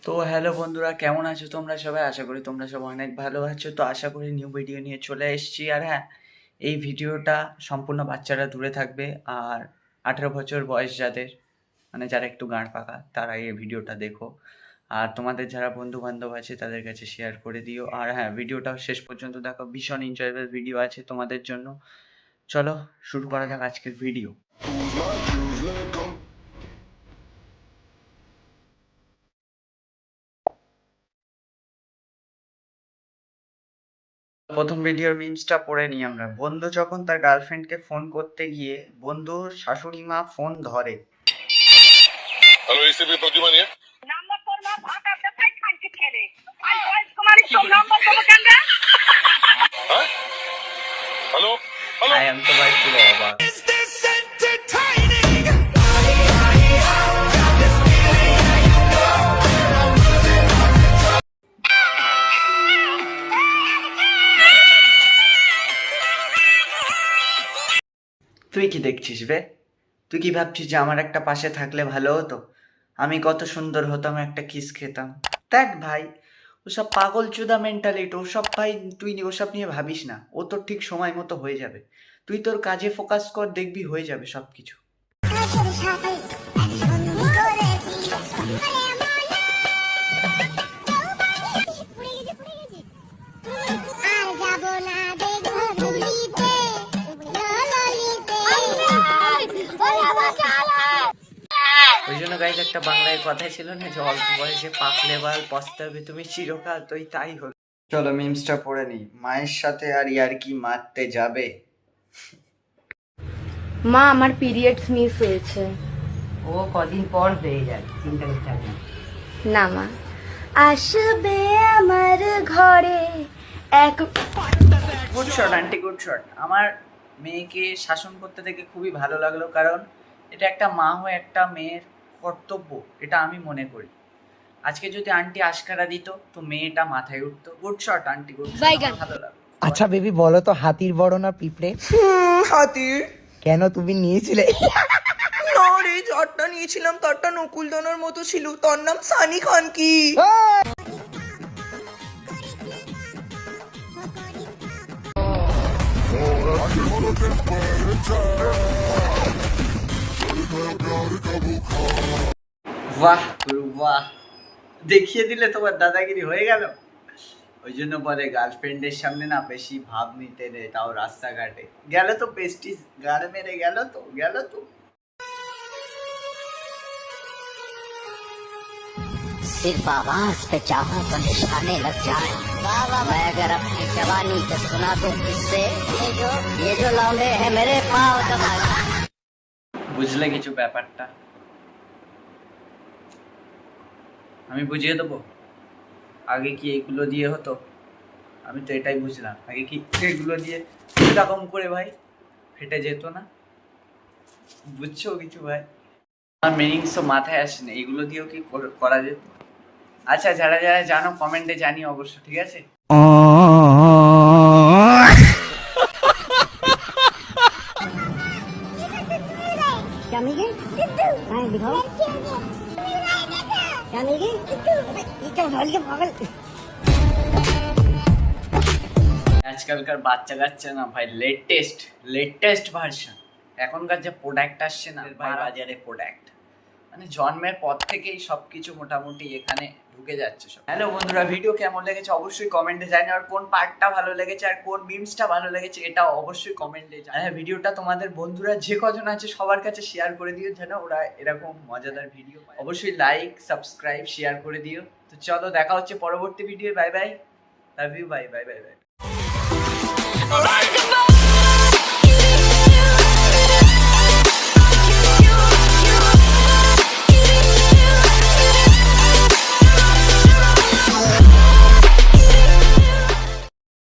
তো হ্যালো বন্ধুরা, কেমন আছো তোমরা সবাই? আশা করি তোমরা সবাই অনেক ভালো আছো। তো আশা করি নিউ ভিডিও নিয়ে চলে এসেছি। আর হ্যাঁ, এই ভিডিওটা সম্পূর্ণ বাচ্চারা দূরে থাকবে। আর 18 বছর বয়স যাদের, মানে যারা একটু গাঁড় পাকা, তারা এই ভিডিওটা দেখো। আর তোমাদের যারা বন্ধু বান্ধব আছে তাদের কাছে শেয়ার করে দিও। আর হ্যাঁ, ভিডিওটা শেষ পর্যন্ত দেখো, ভীষণ এনজয়েবল ভিডিও আছে তোমাদের জন্য। চলো শুরু করা যাক আজকের ভিডিও। প্রথম ভিডিওর মিমসটা পড়ে নিই আমরা। বন্ধু যখন তার গার্লফ্রেন্ডকে ফোন করতে গিয়ে বন্ধুর শাশুড়ি মা ফোন ধরে। হ্যালো, এসিপি প্রতিমা নিয়ে নাম্বার তোর মা ভাতা দেখাই খাইছে খেলে আই বয়স কুমারী তো নাম্বার দেবো কেন রে? হ্যাঁ হ্যালো হ্যালো আই এম তো ভাই পুরো অবাক। তুই কি দেখছিস বে? তুই কি ভাবছিস যে আমার একটা পাশে থাকলে ভালো হতো? আমি কত সুন্দর হতাম, একটা কিস খেতাম। দেখ ভাই, ওসব পাগল চুদা মেন্টালিটি, ওসব ভাই তুই ওসব নিয়ে ভাবিস না। ও তোর ঠিক সময় মতো হয়ে যাবে। তুই তোর কাজে ফোকাস কর, দেখবি হয়ে যাবে সব কিছু। ওই জন্য গাইজ একটা বাংলায় কথাই ছিল না, যে অল্প বয়সে পাকলে বাল পস্তাবে তুমি চিরকাল। তুই তাই হল। চলো মিমসটা পড়ে নি। মায়ের সাথে আর ইয়ার্কি মারতে যাবে। মা, আমার পিরিয়ডস মিস হয়েছে। ও কদিন পর হয়ে যাবে, চিন্তা করতে হবে না। না মা, আসবে আমার ঘরে এক। Good shot aunty, good shot. আমার মেয়েকে শাসন করতে দেখে খুবই ভালো লাগলো, কারণ এটা একটা মা হয়ে একটা মেয়ের কর্তব্য, এটা আমি মনে করি। আজকে যদি আন্টি আশকারা দিত তো মেয়েটা মাথায় উঠতো। Good shot aunty, good shot, ভালো লাগলো। আচ্ছা বেবি, বলো তো হাতির বড় না পিঁপড়ে? হাতির। কেন, তুমি নিয়েছিলে? না রে, যারটা নিয়েছিলাম তারটা নকুলদানার মতো ছিল, তার নাম সানি খান কি। বাহ গুরু বাহ, দেখিয়ে দিলে তোমার দাদাগিরি হয়ে গেল। ওই জন্য বলে গার্লফ্রেন্ডের সামনে না বেশি ভাব নিতে নেই, তাও রাস্তাঘাটে গেল তো পেস্টিস গাড় মেরে গেল তো গেল তো। सिर्फ आवाज पे चाहूं तो निशाने लग जाए। मैं अगर अपनी जवानी को सुना दूं किससे, ये जो लौंडे हैं मेरे पाँव दबा। বুঝলে কিছু ব্যাপারটা? আমি বুঝিয়ে দেবো। আগে কি এগুলো দিয়ে হতো? আমি তো এটাই বুঝলাম, আগে কি এগুলো দিয়ে এরকম করে ভাই ফেটে যেত না? বুঝছো কিছু ভাই? আমার মিনিংস তো মাথায় আসে না, এগুলো দিয়েও কি করা যেত? আচ্ছা, যারা যারা জানো কমেন্টে জানিও অবশ্য, ঠিক আছে? क्या मिल गई? दिखाओ क्या मिल गई? ये क्या ढोल के पागल। আজকালকার বাচ্চা কাচ্চা না ভাই, লেটেস্ট ভার্সন। এখনকার যে প্রোডাক্ট আসছে না ভাই বাজারে, প্রোডাক্ট মানে জন্মের পর থেকেই সবকিছু মোটামুটি এখানে ঢুকে যাচ্ছে সব। হ্যালো বন্ধুরা, ভিডিও কেমন লেগেছে অবশ্যই কমেন্টে জানিও। আর কোন পার্টটা ভালো লেগেছে আর কোন মিমসটা ভালো লেগেছে এটাও অবশ্যই কমেন্টে জানিও। হ্যাঁ, ভিডিওটা তোমাদের বন্ধুরা যে কজন আছে সবার কাছে শেয়ার করে দিও, যেন ওরা এরকম মজাদার ভিডিও পায়। অবশ্যই লাইক সাবস্ক্রাইব শেয়ার করে দিও। তো চলো, দেখা হচ্ছে পরবর্তী video. Bye bye, love you, bye bye bye by.